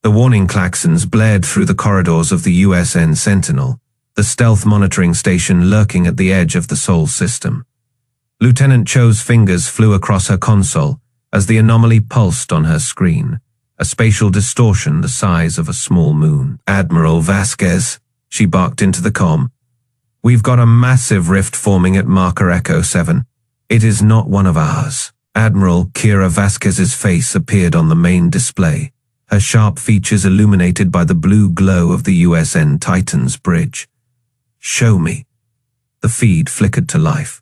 The warning klaxons blared through the corridors of the USN Sentinel, the stealth monitoring station lurking at the edge of the Sol system. Lieutenant Cho's fingers flew across her console as the anomaly pulsed on her screen, a spatial distortion the size of a small moon. "Admiral Vasquez," she barked into the comm. "We've got a massive rift forming at marker Echo 7. It is not one of ours." Admiral Kira Vasquez's face appeared on the main display, her sharp features illuminated by the blue glow of the USN Titan's bridge. "Show me." The feed flickered to life,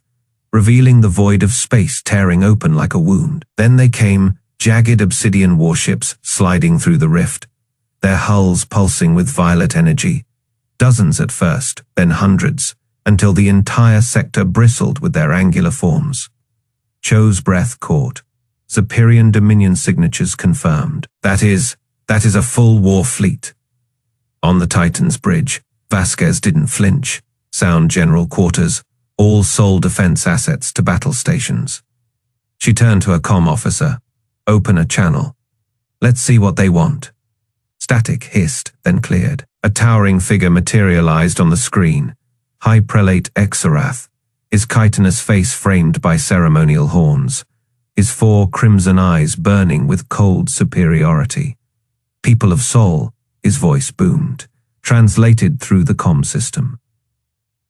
revealing the void of space tearing open like a wound. Then they came, jagged obsidian warships sliding through the rift, their hulls pulsing with violet energy. Dozens at first, then hundreds, until the entire sector bristled with their angular forms. Cho's breath caught. Zapirian Dominion signatures confirmed. That is a full war fleet. On the Titan's bridge, Vasquez didn't flinch. Sound general quarters, all Sol defense assets to battle stations. She turned to a comm officer. "Open a channel. Let's see what they want." Static hissed, then cleared. A towering figure materialized on the screen. High Prelate Xorath, his chitinous face framed by ceremonial horns, his 4 crimson eyes burning with cold superiority. "People of Sol," his voice boomed, translated through the comm system.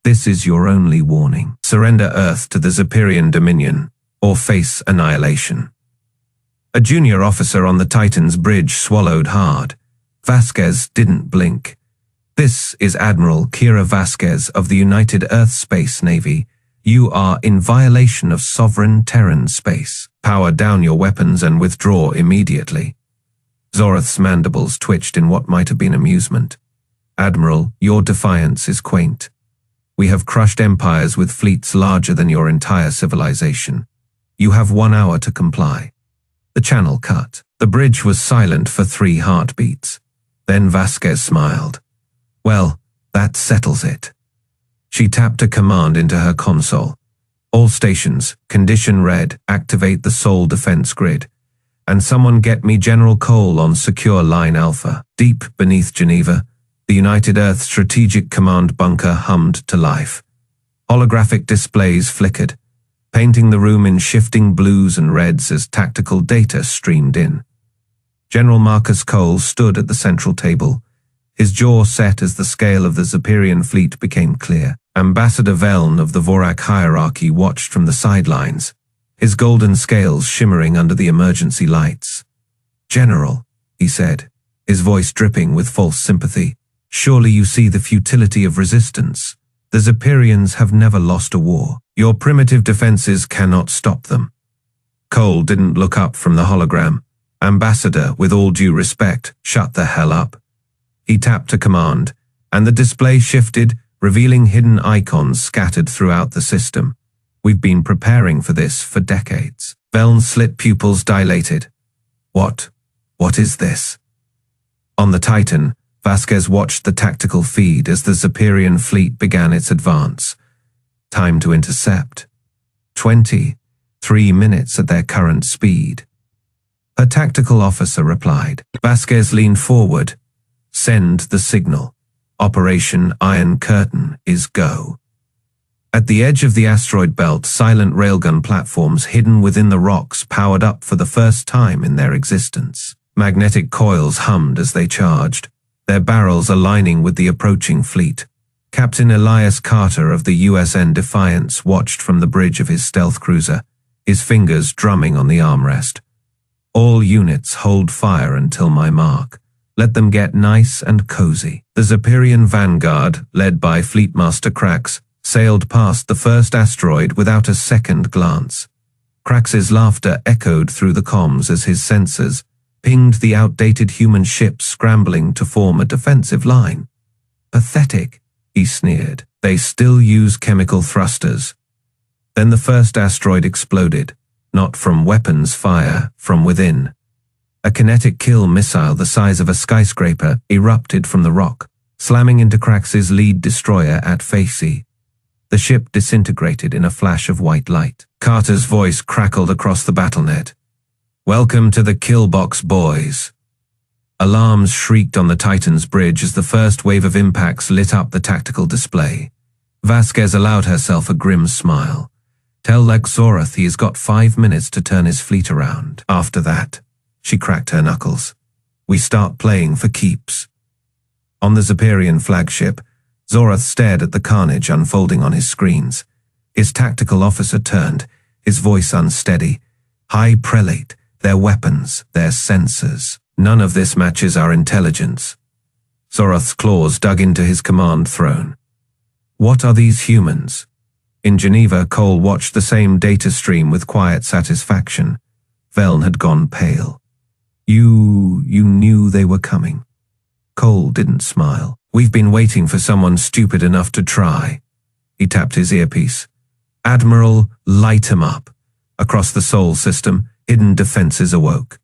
"This is your only warning. Surrender Earth to the Zapirian Dominion, or face annihilation." A junior officer on the Titan's bridge swallowed hard. Vasquez didn't blink. "This is Admiral Kira Vasquez of the United Earth Space Navy. You are in violation of sovereign Terran space. Power down your weapons and withdraw immediately." Xorath's mandibles twitched in what might have been amusement. "Admiral, your defiance is quaint. We have crushed empires with fleets larger than your entire civilization. You have 1 hour to comply." The channel cut. The bridge was silent for 3 heartbeats. Then Vasquez smiled. "Well, that settles it." She tapped a command into her console. "All stations, condition red, activate the Sol defense grid. And someone get me General Cole on Secure Line Alpha." Deep beneath Geneva, the United Earth Strategic Command bunker hummed to life. Holographic displays flickered, painting the room in shifting blues and reds as tactical data streamed in. General Marcus Cole stood at the central table, his jaw set as the scale of the Zapirian fleet became clear. Ambassador Veln of the Vorac hierarchy watched from the sidelines, his golden scales shimmering under the emergency lights. "General," he said, his voice dripping with false sympathy, "surely you see the futility of resistance. The Zapirians have never lost a war. Your primitive defenses cannot stop them." Cole didn't look up from the hologram. "Ambassador, with all due respect, shut the hell up." He tapped a command, and the display shifted, revealing hidden icons scattered throughout the system. "We've been preparing for this for decades." Veln's slit pupils dilated. What is this?" On the Titan, Vasquez watched the tactical feed as the Zapirian fleet began its advance. Time to intercept. 23 minutes at their current speed. Her tactical officer replied. Vasquez leaned forward. "Send the signal. Operation Iron Curtain is go." At the edge of the asteroid belt, silent railgun platforms hidden within the rocks powered up for the first time in their existence. Magnetic coils hummed as they charged, their barrels aligning with the approaching fleet. Captain Elias Carter of the USN Defiance watched from the bridge of his stealth cruiser, his fingers drumming on the armrest. "All units hold fire until my mark. Let them get nice and cozy." The Zapirian vanguard, led by Fleetmaster Krax, sailed past the first asteroid without a second glance. Krax's laughter echoed through the comms as his sensors pinged the outdated human ships scrambling to form a defensive line. "Pathetic," he sneered. "They still use chemical thrusters." Then the first asteroid exploded, not from weapons fire, from within. A kinetic kill missile the size of a skyscraper erupted from the rock, slamming into Krax's lead destroyer at Facey. The ship disintegrated in a flash of white light. Carter's voice crackled across the battlenet. "Welcome to the kill box, boys." Alarms shrieked on the Titan's bridge as the first wave of impacts lit up the tactical display. Vasquez allowed herself a grim smile. Tell Xorath he has got 5 minutes to turn his fleet around. After that, she cracked her knuckles. We start playing for keeps. On the Zapirian flagship, Xorath stared at the carnage unfolding on his screens. His tactical officer turned, his voice unsteady. High Prelate, their weapons, their sensors. None of this matches our intelligence. Xorath's claws dug into his command throne. What are these humans? In Geneva, Cole watched the same data stream with quiet satisfaction. Veln had gone pale. You knew they were coming. Cole didn't smile. We've been waiting for someone stupid enough to try. He tapped his earpiece. Admiral, light him up. Across the Sol system, hidden defenses awoke.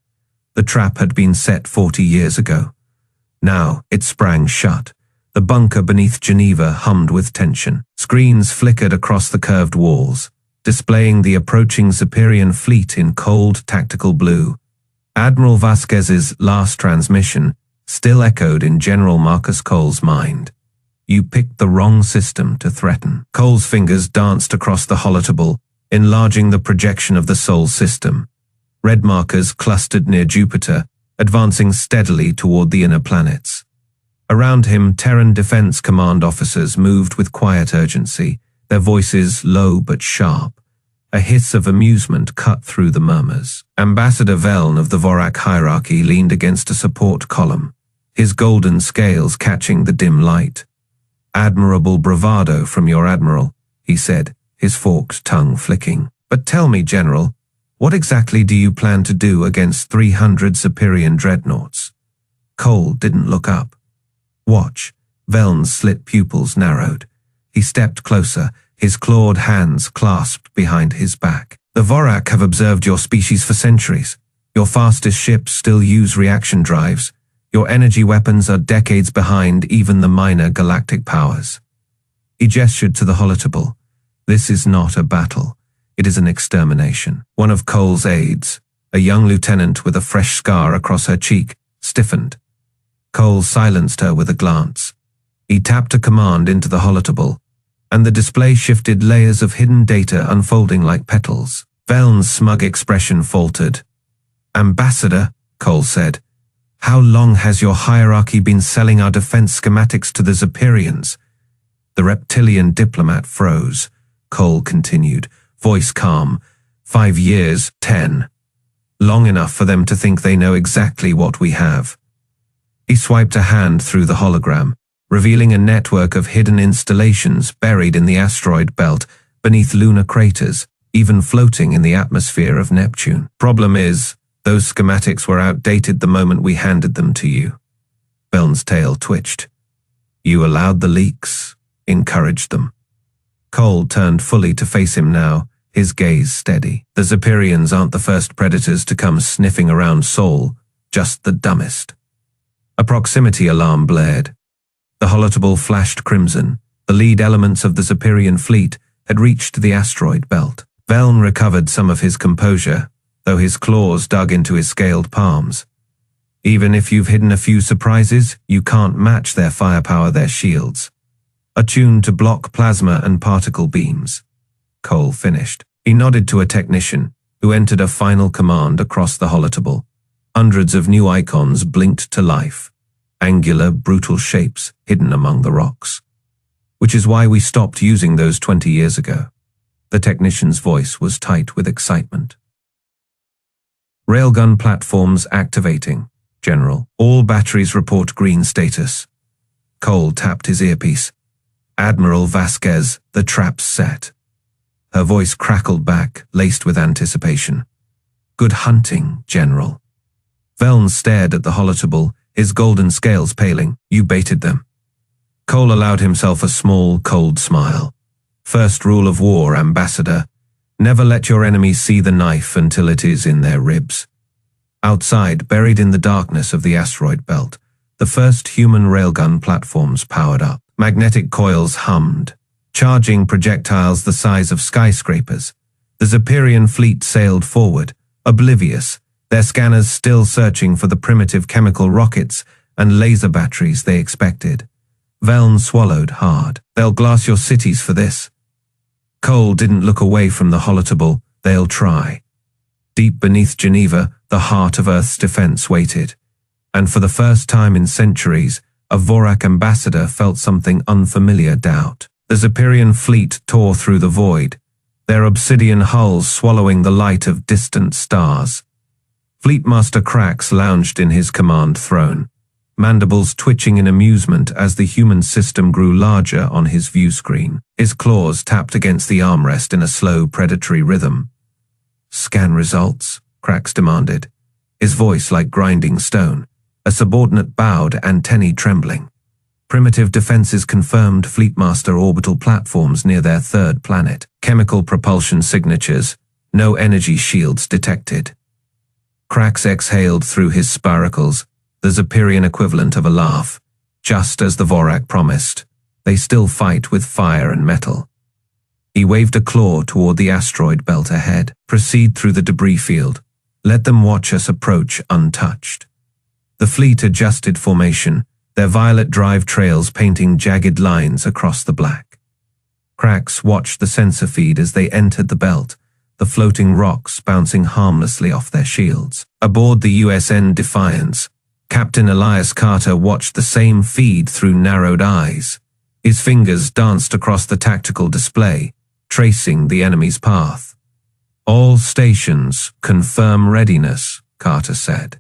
The trap had been set 40 years ago. Now it sprang shut. The bunker beneath Geneva hummed with tension. Screens flickered across the curved walls, displaying the approaching Zapirian fleet in cold tactical blue. Admiral Vasquez's last transmission still echoed in General Marcus Cole's mind. You picked the wrong system to threaten. Cole's fingers danced across the holotable, enlarging the projection of the Sol system. Red markers clustered near Jupiter, advancing steadily toward the inner planets. Around him, Terran Defense Command officers moved with quiet urgency, their voices low but sharp. A hiss of amusement cut through the murmurs. Ambassador Veln of the Vorac hierarchy leaned against a support column, his golden scales catching the dim light. Admirable bravado from your admiral, he said, his forked tongue flicking. But tell me, General, what exactly do you plan to do against 300 Zapirian dreadnoughts? Cole didn't look up. Watch. Veln's slit pupils narrowed. He stepped closer, his clawed hands clasped behind his back. The Vorac have observed your species for centuries. Your fastest ships still use reaction drives. Your energy weapons are decades behind even the minor galactic powers. He gestured to the holotable. This is not a battle. It is an extermination. One of Cole's aides, a young lieutenant with a fresh scar across her cheek, stiffened. Cole silenced her with a glance. He tapped a command into the holotable, and the display shifted, layers of hidden data unfolding like petals. Veln's smug expression faltered. Ambassador, Cole said, how long has your hierarchy been selling our defense schematics to the Zapirians? The reptilian diplomat froze. Cole continued, voice calm. 5 years, 10. Long enough for them to think they know exactly what we have. He swiped a hand through the hologram, revealing a network of hidden installations buried in the asteroid belt beneath lunar craters, even floating in the atmosphere of Neptune. Problem is, those schematics were outdated the moment we handed them to you. Veln's tail twitched. You allowed the leaks, encouraged them. Cole turned fully to face him now, his gaze steady. The Zapirians aren't the first predators to come sniffing around Sol, just the dumbest. A proximity alarm blared. The holotable flashed crimson. The lead elements of the Zapirian fleet had reached the asteroid belt. Veln recovered some of his composure, though his claws dug into his scaled palms. Even if you've hidden a few surprises, you can't match their firepower, their shields. Attuned to block plasma and particle beams. Cole finished. He nodded to a technician, who entered a final command across the holotable. Hundreds of new icons blinked to life. Angular, brutal shapes hidden among the rocks. Which is why we stopped using those 20 years ago. The technician's voice was tight with excitement. Railgun platforms activating, General. All batteries report green status. Cole tapped his earpiece. Admiral Vasquez, the trap's set. Her voice crackled back, laced with anticipation. Good hunting, General. Veln stared at the holotable, his golden scales paling. You baited them. Cole allowed himself a small, cold smile. First rule of war, Ambassador. Never let your enemies see the knife until it is in their ribs. Outside, buried in the darkness of the asteroid belt, the first human railgun platforms powered up. Magnetic coils hummed, charging projectiles the size of skyscrapers. The Zapirian fleet sailed forward, oblivious, their scanners still searching for the primitive chemical rockets and laser batteries they expected. Veln swallowed hard. They'll glass your cities for this. Cole didn't look away from the holotable. They'll try. Deep beneath Geneva, the heart of Earth's defense waited. And for the first time in centuries, a Vorac ambassador felt something unfamiliar doubt. The Zapirian fleet tore through the void, their obsidian hulls swallowing the light of distant stars. Fleetmaster Krax lounged in his command throne, mandibles twitching in amusement as the human system grew larger on his view screen. His claws tapped against the armrest in a slow, predatory rhythm. "Scan results," Krax demanded, his voice like grinding stone. A subordinate bowed, antennae trembling. Primitive defenses confirmed Fleetmaster orbital platforms near their third planet. Chemical propulsion signatures, no energy shields detected. Krax exhaled through his spiracles, the Zapirian equivalent of a laugh. Just as the Vorac promised, they still fight with fire and metal. He waved a claw toward the asteroid belt ahead. "Proceed through the debris field. Let them watch us approach untouched." The fleet adjusted formation, their violet drive trails painting jagged lines across the black. Krax watched the sensor feed as they entered the belt, the floating rocks bouncing harmlessly off their shields. Aboard the USN Defiance, Captain Elias Carter watched the same feed through narrowed eyes. His fingers danced across the tactical display, tracing the enemy's path. "All stations, confirm readiness," Carter said.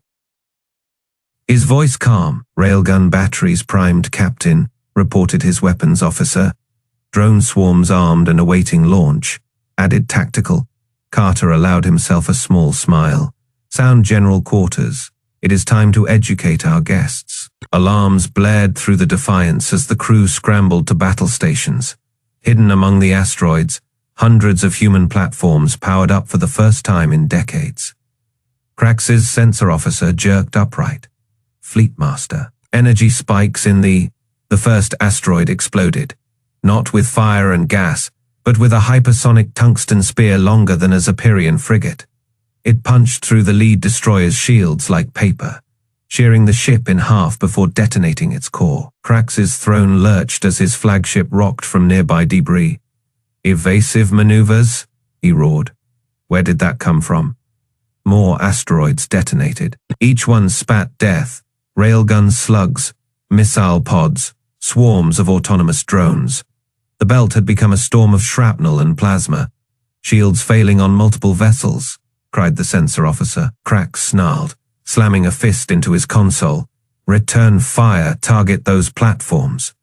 His voice calm. "Railgun batteries primed, Captain," reported his weapons officer. "Drone swarms armed and awaiting launch," added tactical. Carter allowed himself a small smile. "Sound general quarters. It is time to educate our guests." Alarms blared through the Defiance as the crew scrambled to battle stations. Hidden among the asteroids, hundreds of human platforms powered up for the first time in decades. Krax's sensor officer jerked upright. "Fleetmaster." Energy spikes in the first asteroid exploded, not with fire and gas, but with a hypersonic tungsten spear longer than a Zapirian frigate. It punched through the lead destroyer's shields like paper, shearing the ship in half before detonating its core. Krax's throne lurched as his flagship rocked from nearby debris. "Evasive maneuvers?" he roared. "Where did that come from?" More asteroids detonated. Each one spat death. Railgun slugs, missile pods, swarms of autonomous drones. The belt had become a storm of shrapnel and plasma. "Shields failing on multiple vessels," cried the sensor officer. Krax snarled, slamming a fist into his console. "Return fire, target those platforms."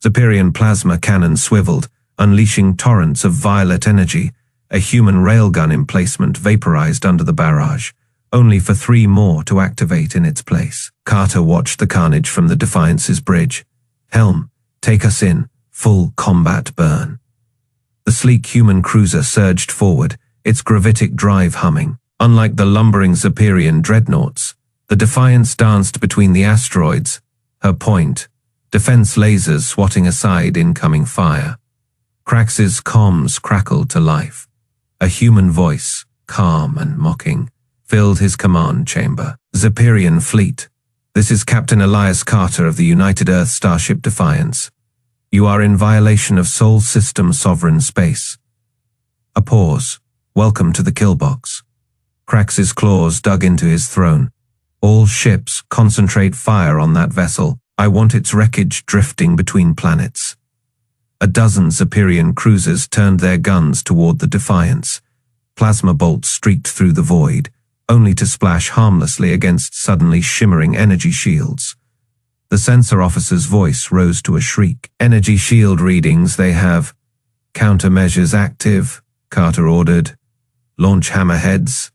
Zapirian plasma cannon swiveled, unleashing torrents of violet energy. A human railgun emplacement vaporized under the barrage, only for 3 more to activate in its place. Carter watched the carnage from the Defiance's bridge. "Helm, take us in, full combat burn." The sleek human cruiser surged forward, its gravitic drive humming. Unlike the lumbering Zapirian dreadnoughts, the Defiance danced between the asteroids, her point, defense lasers swatting aside incoming fire. Krax's comms crackled to life. A human voice, calm and mocking, filled his command chamber. "Zapirian fleet, this is Captain Elias Carter of the United Earth Starship Defiance. You are in violation of Sol System sovereign space." A pause. "Welcome to the kill box." Krax's claws dug into his throne. "All ships, concentrate fire on that vessel. I want its wreckage drifting between planets." A dozen Zapirian cruisers turned their guns toward the Defiance. Plasma bolts streaked through the void, only to splash harmlessly against suddenly shimmering energy shields. The sensor officer's voice rose to a shriek. "Energy shield readings they have." "Countermeasures active," Carter ordered. "Launch hammerheads."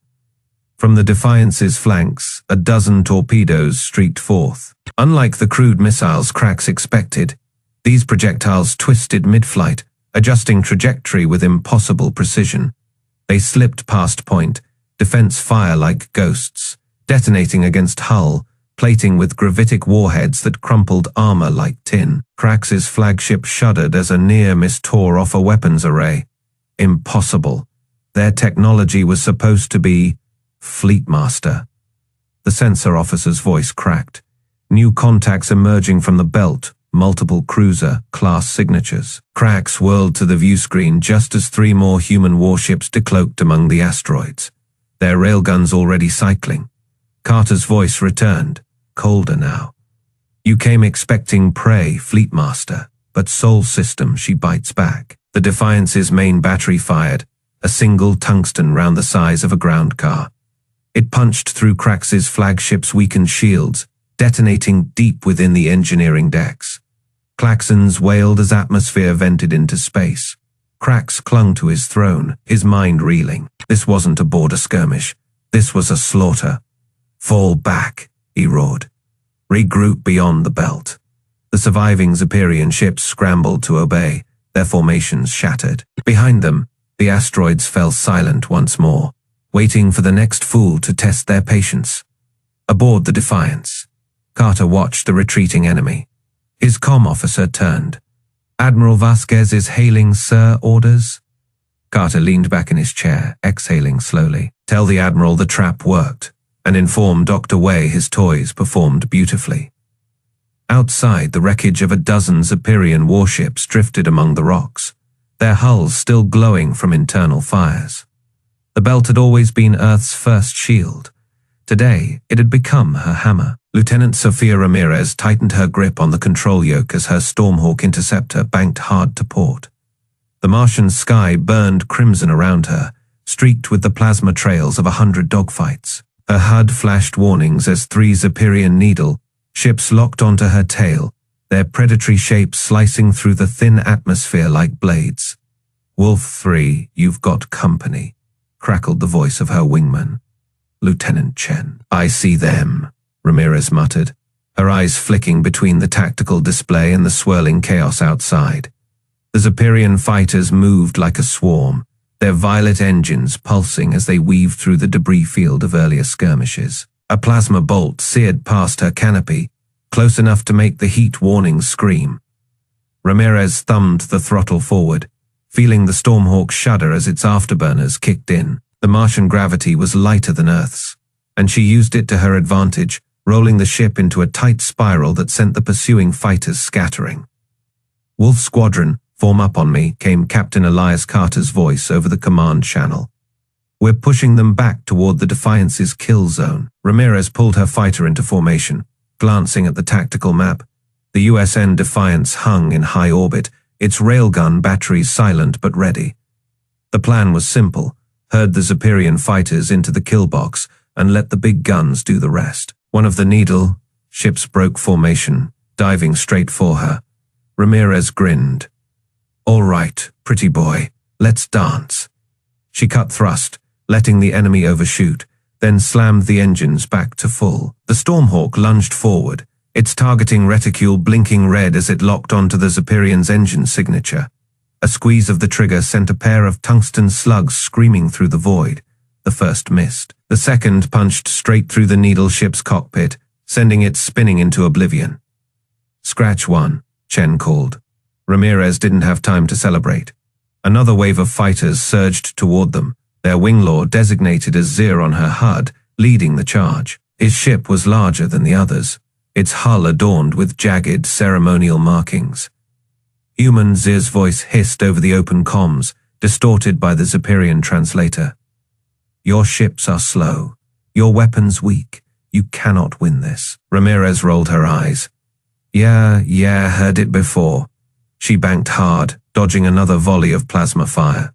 From the Defiance's flanks, a dozen torpedoes streaked forth. Unlike the crude missiles Krax expected, these projectiles twisted mid-flight, adjusting trajectory with impossible precision. They slipped past point, defense fire like ghosts, detonating against hull, plating with gravitic warheads that crumpled armor like tin. Krax's flagship shuddered as a near miss tore off a weapons array. Impossible. Their technology was supposed to be Fleet Master. The sensor officer's voice cracked. New contacts emerging from the belt, multiple cruiser-class signatures. Cracks whirled to the view screen just as 3 more human warships decloaked among the asteroids, their railguns already cycling. Carter's voice returned, colder now. You came expecting prey, Fleet Master, but Sol System, she bites back. The Defiance's main battery fired, a single tungsten round the size of a ground car. It punched through Krax's flagship's weakened shields, detonating deep within the engineering decks. Klaxons wailed as atmosphere vented into space. Krax clung to his throne, his mind reeling. This wasn't a border skirmish. This was a slaughter. Fall back, he roared. Regroup beyond the belt. The surviving Zapirian ships scrambled to obey, their formations shattered. Behind them, the asteroids fell silent once more, waiting for the next fool to test their patience. Aboard the Defiance, Carter watched the retreating enemy. His comm officer turned. Admiral Vasquez is hailing Sir orders? Carter leaned back in his chair, exhaling slowly. Tell the Admiral the trap worked, and inform Dr. Wei his toys performed beautifully. Outside, the wreckage of a dozen Zapirian warships drifted among the rocks, their hulls still glowing from internal fires. The belt had always been Earth's first shield. Today, it had become her hammer. Lieutenant Sofia Ramirez tightened her grip on the control yoke as her Stormhawk interceptor banked hard to port. The Martian sky burned crimson around her, streaked with the plasma trails of 100 dogfights. Her HUD flashed warnings as 3 Zapirian Needle ships locked onto her tail, their predatory shapes slicing through the thin atmosphere like blades. Wolf 3, you've got company, crackled the voice of her wingman. Lieutenant Chen. I see them, Ramirez muttered, her eyes flicking between the tactical display and the swirling chaos outside. The Zapirian fighters moved like a swarm, their violet engines pulsing as they weaved through the debris field of earlier skirmishes. A plasma bolt seared past her canopy, close enough to make the heat warnings scream. Ramirez thumbed the throttle forward, feeling the Stormhawk shudder as its afterburners kicked in. The Martian gravity was lighter than Earth's, and she used it to her advantage, rolling the ship into a tight spiral that sent the pursuing fighters scattering. Wolf Squadron, form up on me, came Captain Elias Carter's voice over the command channel. We're pushing them back toward the Defiance's kill zone. Ramirez pulled her fighter into formation, glancing at the tactical map. The USN Defiance hung in high orbit, its railgun batteries silent but ready. The plan was simple: herd the Zapirian fighters into the kill box and let the big guns do the rest. One of the Needle ships broke formation, diving straight for her. Ramirez grinned. All right, pretty boy, let's dance. She cut thrust, letting the enemy overshoot, then slammed the engines back to full. The Stormhawk lunged forward, its targeting reticule blinking red as it locked onto the Zapirian's engine signature. A squeeze of the trigger sent a pair of tungsten slugs screaming through the void. The first missed. The second punched straight through the Needle ship's cockpit, sending it spinning into oblivion. Scratch one, Chen called. Ramirez didn't have time to celebrate. Another wave of fighters surged toward them, their winglord designated as Zir on her HUD, leading the charge. His ship was larger than the others, its hull adorned with jagged ceremonial markings. Human Zir's voice hissed over the open comms, distorted by the Zapirian translator. Your ships are slow. Your weapons weak. You cannot win this. Ramirez rolled her eyes. Yeah, heard it before. She banked hard, dodging another volley of plasma fire.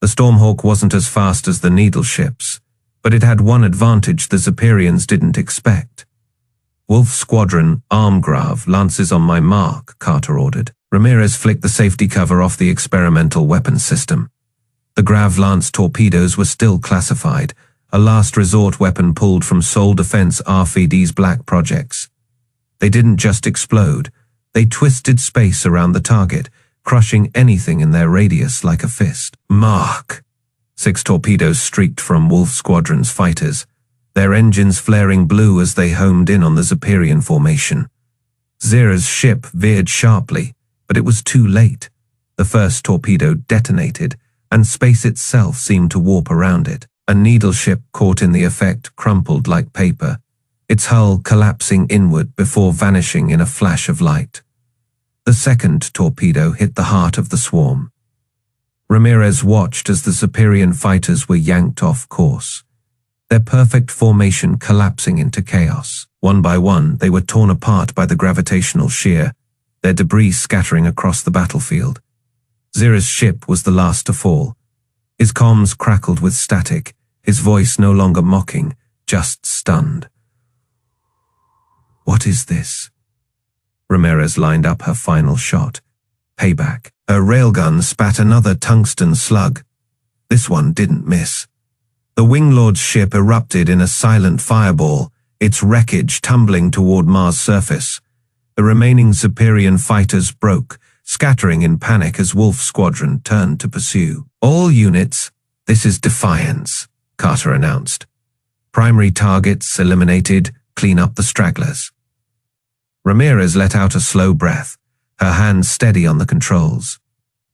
The Stormhawk wasn't as fast as the Needle ships, but it had one advantage the Zapirians didn't expect. Wolf Squadron, Armgrav, lances on my mark, Carter ordered. Ramirez flicked the safety cover off the experimental weapons system. The Grav Lance torpedoes were still classified, a last resort weapon pulled from Sol Defense RFD's black projects. They didn't just explode, they twisted space around the target, crushing anything in their radius like a fist. Mark! 6 torpedoes streaked from Wolf Squadron's fighters, their engines flaring blue as they homed in on the Zapirian formation. Zira's ship veered sharply, but it was too late. The first torpedo detonated, and space itself seemed to warp around it. A needle ship caught in the effect crumpled like paper, its hull collapsing inward before vanishing in a flash of light. The second torpedo hit the heart of the swarm. Ramirez watched as the Zapirian fighters were yanked off course, their perfect formation collapsing into chaos. One by one, they were torn apart by the gravitational shear, their debris scattering across the battlefield. Zira's ship was the last to fall. His comms crackled with static, his voice no longer mocking, just stunned. "What is this?" Ramirez lined up her final shot. Payback. Her railgun spat another tungsten slug. This one didn't miss. The Winglord's ship erupted in a silent fireball, its wreckage tumbling toward Mars' surface. The remaining Zapirian fighters broke, scattering in panic as Wolf Squadron turned to pursue. "All units, this is Defiance," Carter announced. "Primary targets eliminated, clean up the stragglers." Ramirez let out a slow breath, her hands steady on the controls.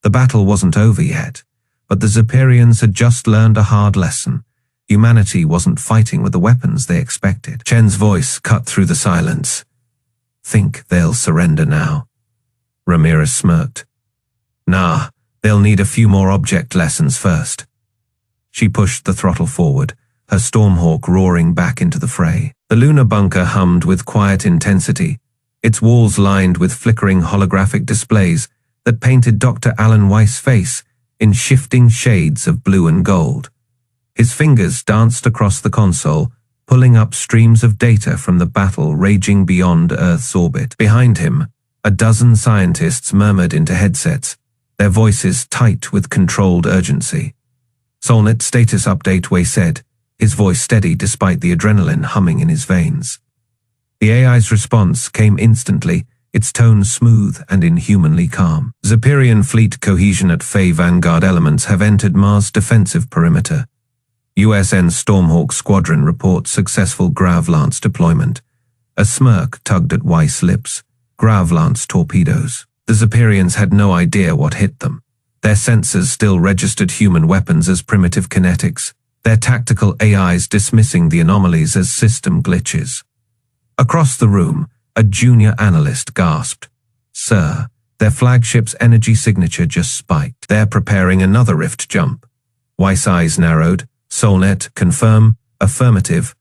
The battle wasn't over yet, but the Zapirians had just learned a hard lesson. Humanity wasn't fighting with the weapons they expected. Chen's voice cut through the silence. "Think they'll surrender now?" Ramirez smirked. "Nah, they'll need a few more object lessons first." She pushed the throttle forward, her Stormhawk roaring back into the fray. The lunar bunker hummed with quiet intensity, its walls lined with flickering holographic displays that painted Dr. Alan Weiss's face in shifting shades of blue and gold. His fingers danced across the console, pulling up streams of data from the battle raging beyond Earth's orbit. Behind him, a dozen scientists murmured into headsets, their voices tight with controlled urgency. "Solnet status update," Wei said, his voice steady despite the adrenaline humming in his veins. The AI's response came instantly, its tone smooth and inhumanly calm. "Zapirian fleet cohesion at Faye Vanguard elements have entered Mars' defensive perimeter. USN Stormhawk Squadron reports successful Gravlance deployment." A smirk tugged at Weiss' lips. Gravlance torpedoes. The Zapirians had no idea what hit them. Their sensors still registered human weapons as primitive kinetics, their tactical AIs dismissing the anomalies as system glitches. Across the room, a junior analyst gasped. "Sir, their flagship's energy signature just spiked. They're preparing another rift jump." Weiss' eyes narrowed. "Solnet, confirm, affirmative.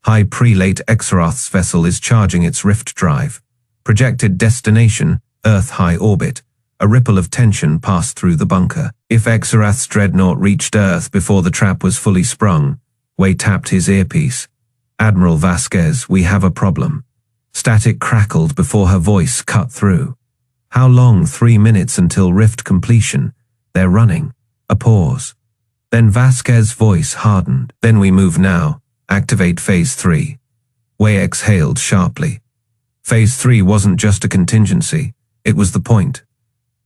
High Prelate Xorath's vessel is charging its rift drive. Projected destination, Earth high orbit." A ripple of tension passed through the bunker. If Xorath's dreadnought reached Earth before the trap was fully sprung, Wei tapped his earpiece. "Admiral Vasquez, we have a problem." Static crackled before her voice cut through. "How long? 3 minutes until rift completion. They're running." A pause. Then Vasquez's voice hardened. "Then we move now. Activate Phase 3. Wei exhaled sharply. Phase 3 wasn't just a contingency, it was the point.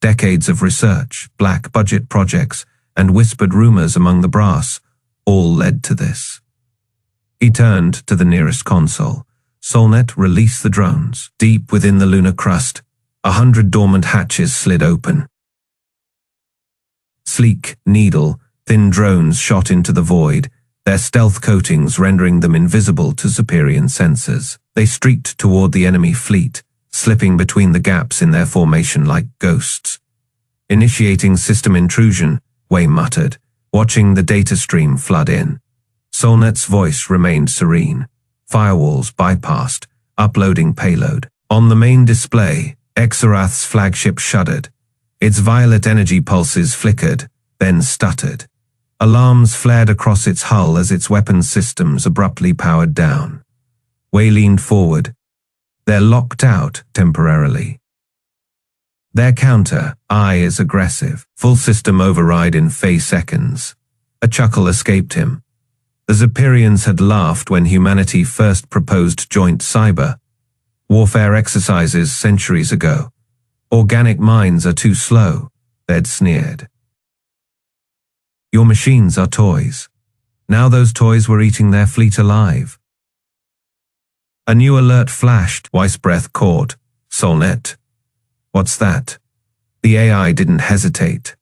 Decades of research, black budget projects, and whispered rumors among the brass all led to this. He turned to the nearest console. "Solnet, release the drones." Deep within the lunar crust, 100 dormant hatches slid open. Sleek, needle-thin drones shot into the void, their stealth coatings rendering them invisible to Zapirian sensors. They streaked toward the enemy fleet, slipping between the gaps in their formation like ghosts. "Initiating system intrusion," Wei muttered, watching the data stream flood in. Solnet's voice remained serene. Firewalls bypassed, uploading payload. On the main display, Xorath's flagship shuddered. Its violet energy pulses flickered, then stuttered. Alarms flared across its hull as its weapons systems abruptly powered down. Wei leaned forward. "They're locked out temporarily." Their counter, "I is aggressive. Full system override in Phase seconds." A chuckle escaped him. The Zapirians had laughed when humanity first proposed joint cyber warfare exercises centuries ago. "Organic minds are too slow," they'd sneered. "Your machines are toys." Now those toys were eating their fleet alive. A new alert flashed. Weiss' breath caught. "Solnet." "What's that?" The AI didn't hesitate.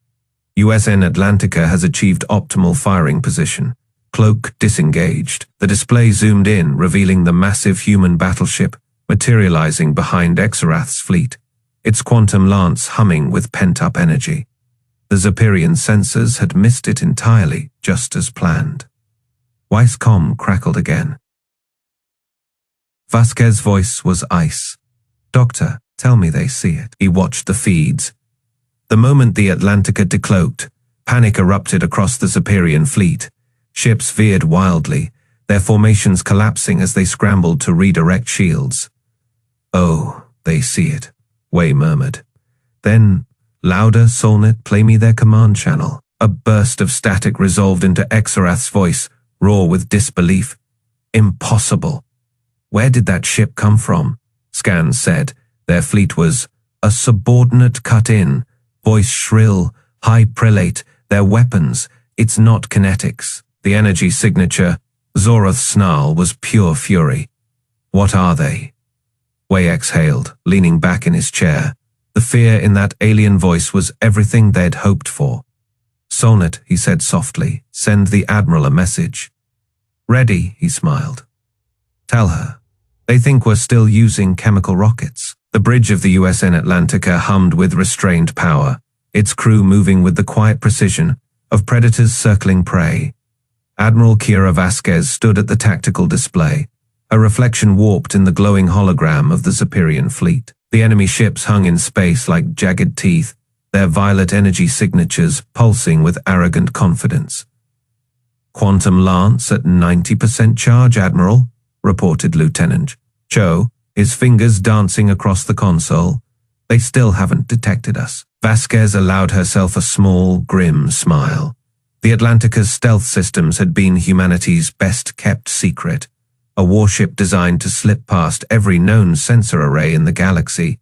UESN Atlantica has achieved optimal firing position. cloak disengaged. The display zoomed in, revealing the massive human battleship materializing behind Xorath's fleet, its quantum lance humming with pent-up energy. The Zapirian sensors had missed it entirely, just as planned. Weiss' comm crackled again. Vasquez's voice was ice. "Doctor, tell me they see it." He watched the feeds. The moment the Atlantica decloaked, panic erupted across the Zapirian fleet. Ships veered wildly, their formations collapsing as they scrambled to redirect shields. "Oh, they see it," Wei murmured. Then, "Louder, Solnet, play me their command channel." A burst of static resolved into Xorath's voice, raw with disbelief. "Impossible. Where did that ship come from?" Scans said. Their fleet was a subordinate cut-in, voice shrill, high prelate, their weapons, it's not kinetics. The energy signature, Xorath's snarl, was pure fury. "What are they?" Wei exhaled, leaning back in his chair. The fear in that alien voice was everything they'd hoped for. "Solnet," he said softly, "send the Admiral a message." "Ready," he smiled. "Tell her. They think we're still using chemical rockets." The bridge of the UESN Atlantica hummed with restrained power, its crew moving with the quiet precision of predators circling prey. Admiral Vasquez stood at the tactical display, her reflection warped in the glowing hologram of the Zapirian fleet. The enemy ships hung in space like jagged teeth, their violet energy signatures pulsing with arrogant confidence. "Quantum lance at 90% charge, Admiral," reported Lieutenant Cho, his fingers dancing across the console. "They still haven't detected us." Vasquez allowed herself a small, grim smile. The Atlantica's stealth systems had been humanity's best-kept secret, a warship designed to slip past every known sensor array in the galaxy.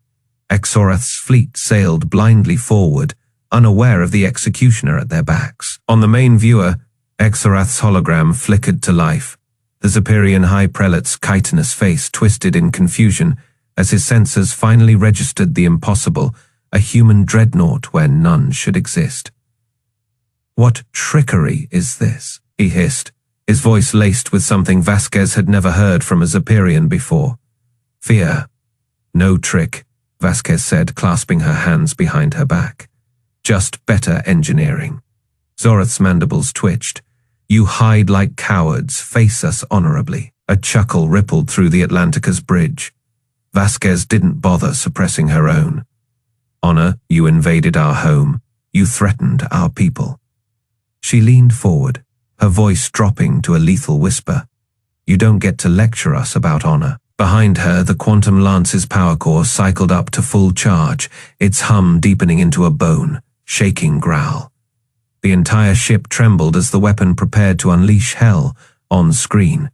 Xorath's fleet sailed blindly forward, unaware of the executioner at their backs. On the main viewer, Xorath's hologram flickered to life. The Zapirian High Prelate's chitinous face twisted in confusion as his sensors finally registered the impossible, a human dreadnought where none should exist. "What trickery is this?" he hissed, his voice laced with something Vasquez had never heard from a Zapirian before. "Fear." "No trick," Vasquez said, clasping her hands behind her back. "Just better engineering." Xorath's mandibles twitched. "You hide like cowards, face us honorably." A chuckle rippled through the Atlantica's bridge. Vasquez didn't bother suppressing her own. "Honor, you invaded our home. You threatened our people." She leaned forward, her voice dropping to a lethal whisper. "You don't get to lecture us about honor." Behind her, the quantum lance's power core cycled up to full charge, its hum deepening into a bone, shaking growl. The entire ship trembled as the weapon prepared to unleash hell on screen.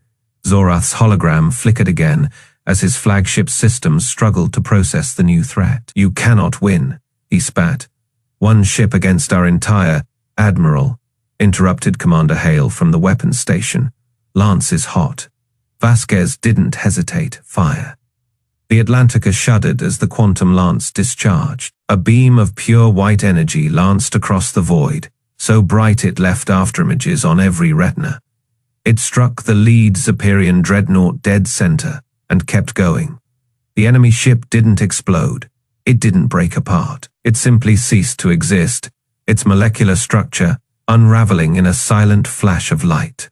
Xorath's hologram flickered again as his flagship systems struggled to process the new threat. "You cannot win," he spat. "One ship against our entire—" "Admiral," interrupted Commander Hale from the weapons station. "Lance is hot." Vasquez didn't hesitate. "Fire." The Atlantica shuddered as the quantum lance discharged. A beam of pure white energy lanced across the void, so bright it left afterimages on every retina. It struck the lead Zapirian dreadnought dead center and kept going. The enemy ship didn't explode. It didn't break apart. It simply ceased to exist, its molecular structure unraveling in a silent flash of light.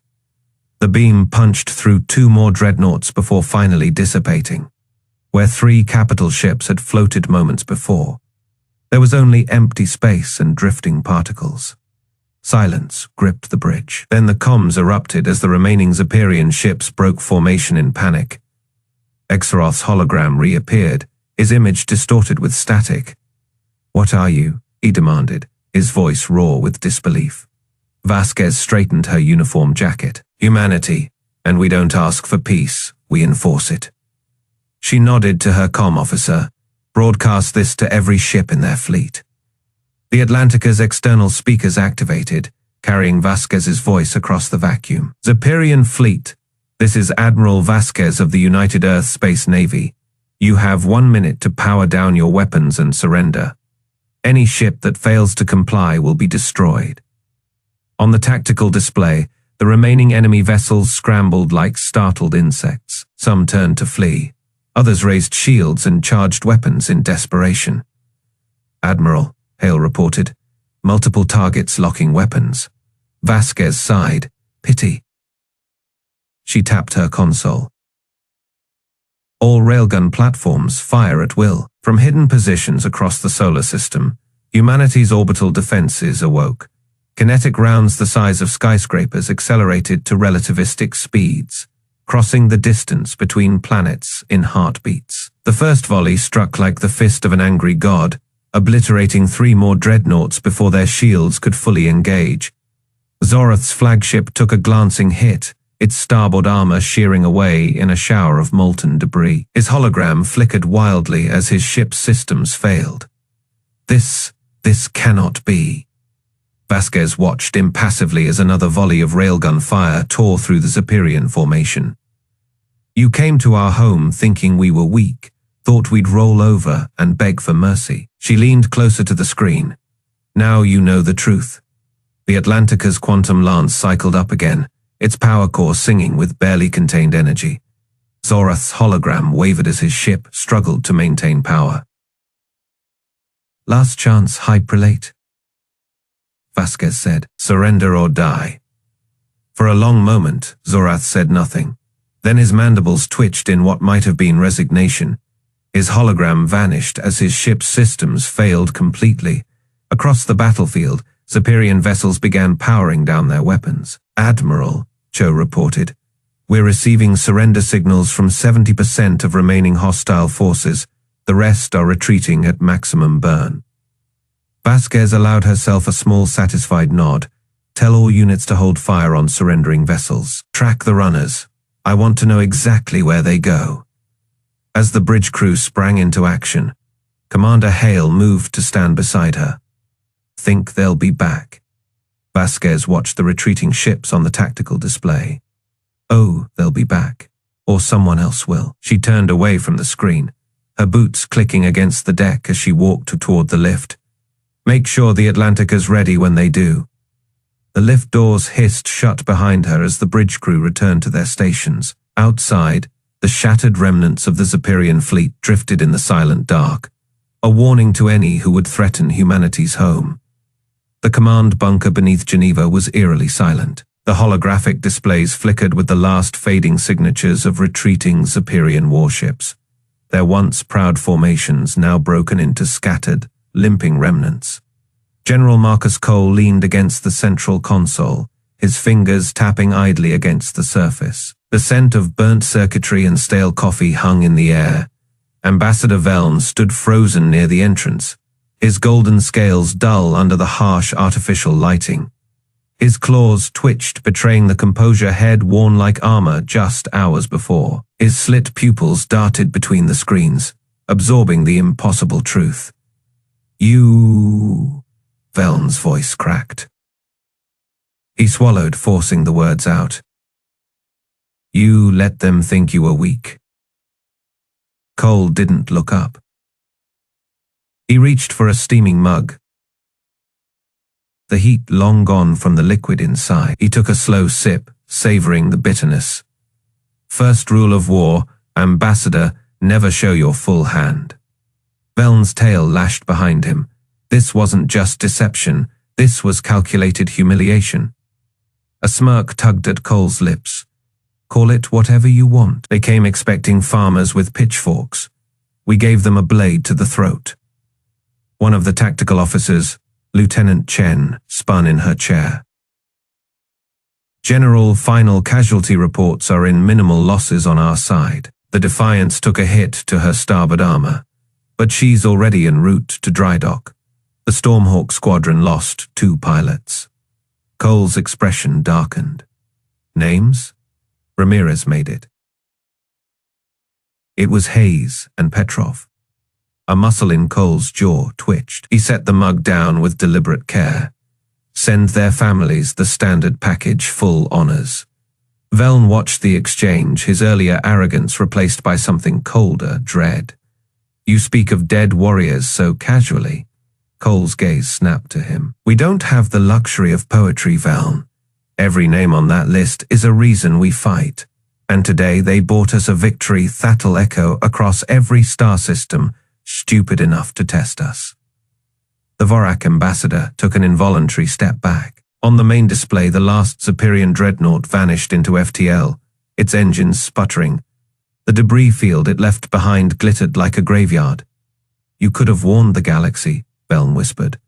The beam punched through 2 more dreadnoughts before finally dissipating. Where 3 capital ships had floated moments before, there was only empty space and drifting particles. Silence gripped the bridge. Then the comms erupted as the remaining Zapirian ships broke formation in panic. Xorath's hologram reappeared, his image distorted with static. "What are you?" he demanded, his voice raw with disbelief. Vasquez straightened her uniform jacket. "Humanity, and we don't ask for peace, we enforce it." She nodded to her comm officer. "Broadcast this to every ship in their fleet." The Atlantica's external speakers activated, carrying Vasquez's voice across the vacuum. "Zapirian fleet, this is Admiral Vasquez of the United Earth Space Navy. You have 1 minute to power down your weapons and surrender. Any ship that fails to comply will be destroyed." On the tactical display, The remaining enemy vessels scrambled like startled insects. Some turned to flee. Others raised shields and charged weapons in desperation. "Admiral," Hale reported. "Multiple targets locking weapons." Vasquez sighed. "Pity." She tapped her console. All railgun platforms fire at will. From hidden positions across the solar system, humanity's orbital defenses awoke. Kinetic rounds the size of skyscrapers accelerated to relativistic speeds, crossing the distance between planets in heartbeats. The first volley struck like the fist of an angry god, obliterating 3 more dreadnoughts before their shields could fully engage. Xorath's flagship took a glancing hit, its starboard armor shearing away in a shower of molten debris. His hologram flickered wildly as his ship's systems failed. This cannot be. Vasquez watched impassively as another volley of railgun fire tore through the Zapirian formation. "You came to our home thinking we were weak, thought we'd roll over and beg for mercy." She leaned closer to the screen. "Now you know the truth." The Atlantica's quantum lance cycled up again, its power core singing with barely contained energy. Xorath's hologram wavered as his ship struggled to maintain power. "Last chance, High Prelate," Vasquez said. "Surrender or die." For a long moment, Xorath said nothing. Then his mandibles twitched in what might have been resignation. His hologram vanished as his ship's systems failed completely. Across the battlefield, Zapirian vessels began powering down their weapons. "Admiral," Cho reported, "we're receiving surrender signals from 70% of remaining hostile forces. The rest are retreating at maximum burn." Vasquez allowed herself a small satisfied nod. "Tell all units to hold fire on surrendering vessels. Track the runners. I want to know exactly where they go." As the bridge crew sprang into action, Commander Hale moved to stand beside her. "Think they'll be back?" Vasquez watched the retreating ships on the tactical display. "Oh, they'll be back. Or someone else will." She turned away from the screen, her boots clicking against the deck as she walked toward the lift. "Make sure the Atlantica's ready when they do." The lift doors hissed shut behind her as the bridge crew returned to their stations. Outside, the shattered remnants of the Zapirian fleet drifted in the silent dark, a warning to any who would threaten humanity's home. The command bunker beneath Geneva was eerily silent. The holographic displays flickered with the last fading signatures of retreating Zapirian warships, their once proud formations now broken into scattered, limping remnants. General Marcus Cole leaned against the central console, his fingers tapping idly against the surface. The scent of burnt circuitry and stale coffee hung in the air. Ambassador Veln stood frozen near the entrance, his golden scales dull under the harsh artificial lighting. His claws twitched, betraying the composure head worn like armor just hours before. His slit pupils darted between the screens, absorbing the impossible truth. "You..." Veln's voice cracked. He swallowed, forcing the words out. "You let them think you were weak." Cole didn't look up. He reached for a steaming mug, the heat long gone from the liquid inside. He took a slow sip, savoring the bitterness. First rule of war, Ambassador, never show your full hand. Veln's tail lashed behind him. This wasn't just deception, this was calculated humiliation. A smirk tugged at Cole's lips. "Call it whatever you want." They came expecting farmers with pitchforks. We gave them a blade to the throat. One of the tactical officers, Lieutenant Chen, spun in her chair. "General, final casualty reports are in minimal losses on our side." The Defiance took a hit to her starboard armor, but she's already en route to dry dock. The Stormhawk squadron lost 2 pilots. Cole's expression darkened. "Names?" Ramirez made it. It was Hayes and Petrov. A muscle in Cole's jaw twitched. He set the mug down with deliberate care. "Send their families the standard package, full honors." Veln watched the exchange, his earlier arrogance replaced by something colder, dread. "You speak of dead warriors so casually." Cole's gaze snapped to him. "We don't have the luxury of poetry, Veln. Every name on that list is a reason we fight. And today they bought us a victory that'll echo across every star system stupid enough to test us. The Vorac ambassador took an involuntary step back. On the main display, the last Zapirian dreadnought vanished into FTL, its engines sputtering. The debris field it left behind glittered like a graveyard. You could have warned the galaxy, Beln whispered.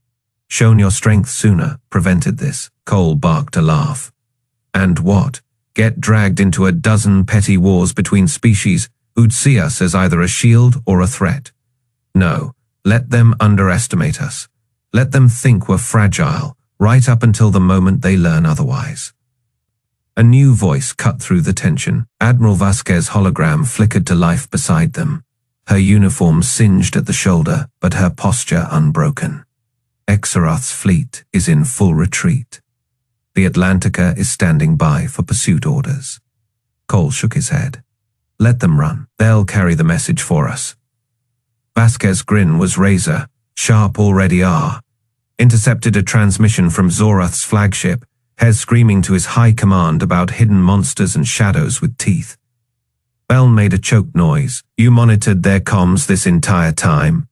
Shown your strength sooner, prevented this. Cole barked a laugh. And what? Get dragged into a dozen petty wars between species who'd see us as either a shield or a threat. No, let them underestimate us. Let them think we're fragile, right up until the moment they learn otherwise. A new voice cut through the tension. Admiral Vasquez hologram flickered to life beside them. Her uniform singed at the shoulder, but her posture unbroken. Xorath's fleet is in full retreat. The Atlantica is standing by for pursuit orders. Cole shook his head. Let them run. They'll carry the message for us. Vasquez's grin was razor, sharp already are. Intercepted a transmission from Xorath's flagship, Hez screaming to his high command about hidden monsters and shadows with teeth. Beln made a choked noise. You monitored their comms this entire time?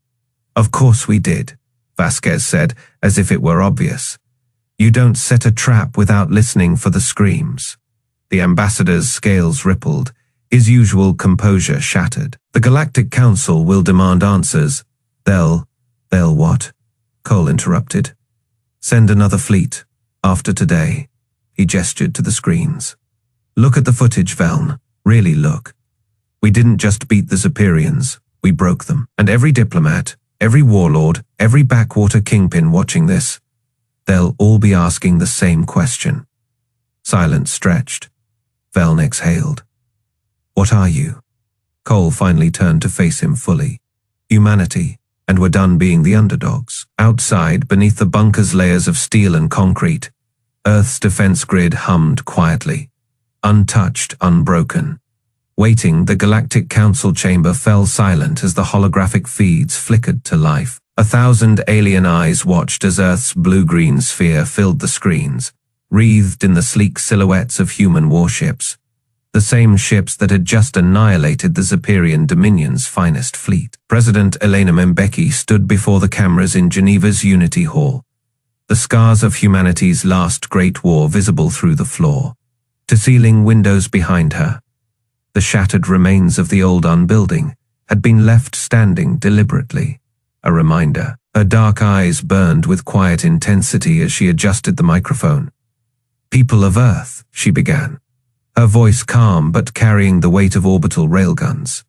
Of course we did, Vasquez said, as if it were obvious. You don't set a trap without listening for the screams. The ambassador's scales rippled, his usual composure shattered. The Galactic Council will demand answers. They'll what? Cole interrupted. Send another fleet. After today. He gestured to the screens. Look at the footage, Veln. Really look. We didn't just beat the Zapirians. We broke them. And every diplomat, every warlord, every backwater kingpin watching this, they'll all be asking the same question. Silence stretched. Veln exhaled. What are you? Cole finally turned to face him fully. Humanity, and we're done being the underdogs. Outside, beneath the bunker's layers of steel and concrete, Earth's defense grid hummed quietly, untouched, unbroken. Waiting, the Galactic Council chamber fell silent as the holographic feeds flickered to life. 1,000 alien eyes watched as Earth's blue-green sphere filled the screens, wreathed in the sleek silhouettes of human warships. The same ships that had just annihilated the Zapirian Dominion's finest fleet. President Elena Mbeki stood before the cameras in Geneva's Unity Hall, the scars of humanity's last great war visible through the floor, to ceiling windows behind her. The shattered remains of the old unbuilding had been left standing deliberately, a reminder. Her dark eyes burned with quiet intensity as she adjusted the microphone. People of Earth, she began, her voice calm but carrying the weight of orbital railguns.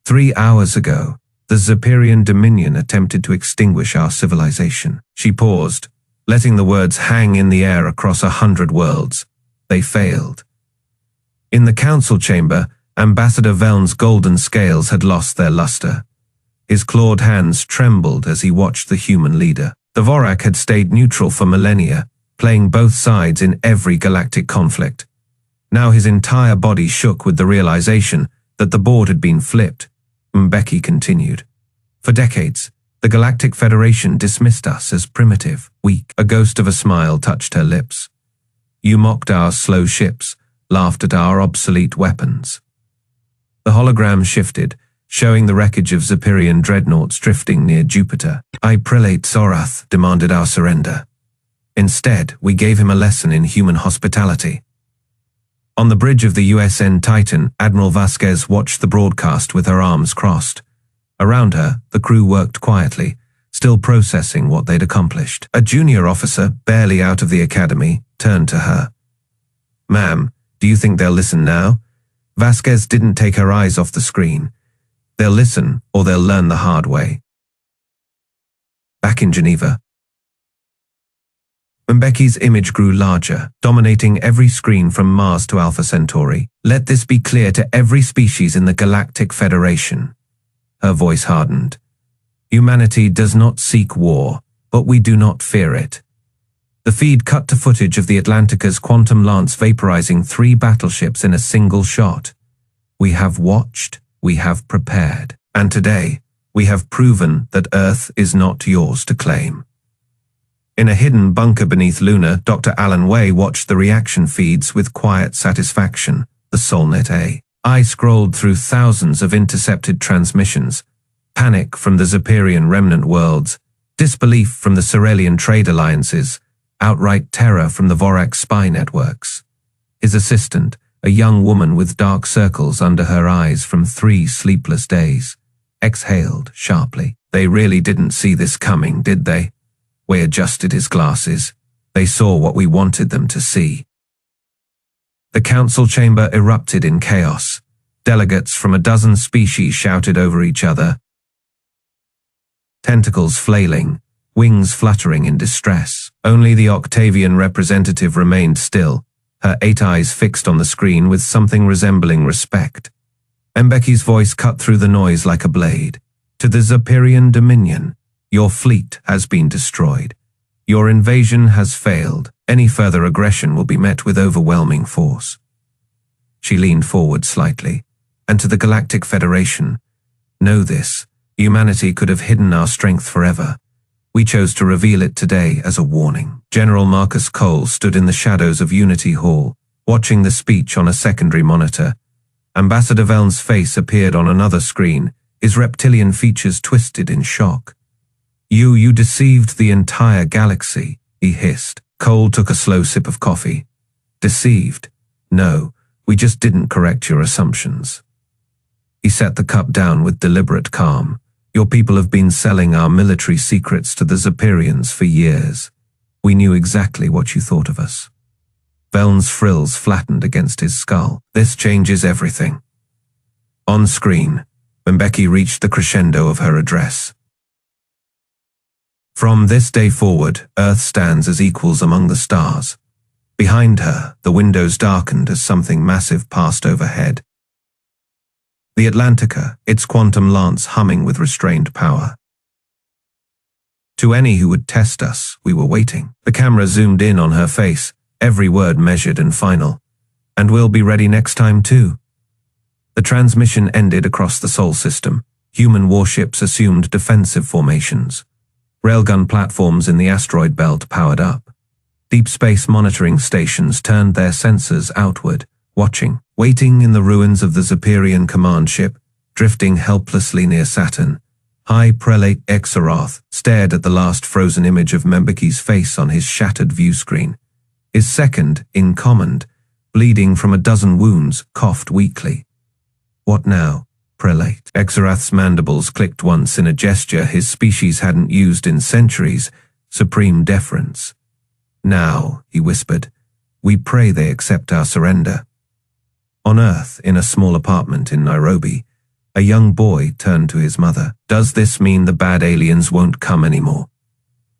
3 hours ago, the Zapirian Dominion attempted to extinguish our civilization. She paused, letting the words hang in the air across 100 worlds. They failed. In the council chamber, Ambassador Veln's golden scales had lost their luster. His clawed hands trembled as he watched the human leader. The Vorac had stayed neutral for millennia, playing both sides in every galactic conflict. Now his entire body shook with the realization that the board had been flipped. Mbeki continued. For decades, the Galactic Federation dismissed us as primitive, weak. A ghost of a smile touched her lips. You mocked our slow ships, laughed at our obsolete weapons. The hologram shifted, showing the wreckage of Zapirian dreadnoughts drifting near Jupiter. Prelate Xorath demanded our surrender. Instead, we gave him a lesson in human hospitality. On the bridge of the USN Titan, Admiral Vasquez watched the broadcast with her arms crossed. Around her, the crew worked quietly, still processing what they'd accomplished. A junior officer, barely out of the academy, turned to her. Ma'am, do you think they'll listen now? Vasquez didn't take her eyes off the screen. They'll listen, or they'll learn the hard way. Back in Geneva, Mbeki's image grew larger, dominating every screen from Mars to Alpha Centauri. Let this be clear to every species in the Galactic Federation. Her voice hardened. Humanity does not seek war, but we do not fear it. The feed cut to footage of the Atlantica's quantum lance vaporizing 3 battleships in a single shot. We have watched, we have prepared, and today, we have proven that Earth is not yours to claim. In a hidden bunker beneath Luna, Dr. Alan Way watched the reaction feeds with quiet satisfaction. The Solnet AI scrolled through thousands of intercepted transmissions. Panic from the Zapirian remnant worlds, disbelief from the Ceralian trade alliances, outright terror from the Vorac spy networks. His assistant, a young woman with dark circles under her eyes from 3 sleepless days, exhaled sharply. They really didn't see this coming, did they? Way adjusted his glasses. They saw what we wanted them to see. The council chamber erupted in chaos. Delegates from a dozen species shouted over each other, tentacles flailing, wings fluttering in distress. Only the Octavian representative remained still, her 8 eyes fixed on the screen with something resembling respect. Mbeki's voice cut through the noise like a blade. To the Zapirian Dominion, your fleet has been destroyed. Your invasion has failed. Any further aggression will be met with overwhelming force. She leaned forward slightly. And to the Galactic Federation, know this, humanity could have hidden our strength forever. We chose to reveal it today as a warning. General Marcus Cole stood in the shadows of Unity Hall, watching the speech on a secondary monitor. Ambassador Veln's face appeared on another screen, his reptilian features twisted in shock. You deceived the entire galaxy, he hissed. Cole took a slow sip of coffee. Deceived? No, we just didn't correct your assumptions. He set the cup down with deliberate calm. Your people have been selling our military secrets to the Zapirians for years. We knew exactly what you thought of us. Veln's frills flattened against his skull. This changes everything. On screen, Mbeki reached the crescendo of her address. From this day forward, Earth stands as equals among the stars. Behind her, the windows darkened as something massive passed overhead. The Atlantica, its quantum lance humming with restrained power. To any who would test us, we were waiting. The camera zoomed in on her face, every word measured and final. And we'll be ready next time too. The transmission ended across the Sol system. Human warships assumed defensive formations. Railgun platforms in the asteroid belt powered up. Deep space monitoring stations turned their sensors outward, watching, waiting in the ruins of the Zapirian command ship, drifting helplessly near Saturn. High Prelate Xorath stared at the last frozen image of Mbeki's face on his shattered view screen. His second, in command, bleeding from a dozen wounds, coughed weakly. What now, Prelate? Xorath's mandibles clicked once in a gesture his species hadn't used in centuries, supreme deference. Now, he whispered, we pray they accept our surrender. On Earth, in a small apartment in Nairobi, a young boy turned to his mother. Does this mean the bad aliens won't come anymore?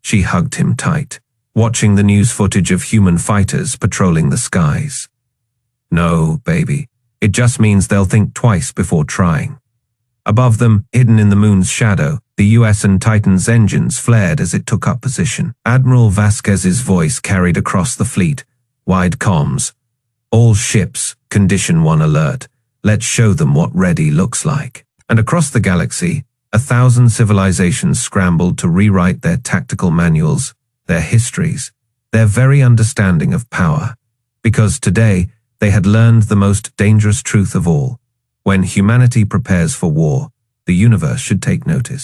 She hugged him tight, watching the news footage of human fighters patrolling the skies. No, baby. It just means they'll think twice before trying. Above them, hidden in the moon's shadow, the UESN Titan's engines flared as it took up position. Admiral Vasquez's voice carried across the fleet, wide comms. All ships, Condition 1 alert. Let's show them what ready looks like. And across the galaxy, 1,000 civilizations scrambled to rewrite their tactical manuals, their histories, their very understanding of power. Because today, they had learned the most dangerous truth of all. When humanity prepares for war, the universe should take notice.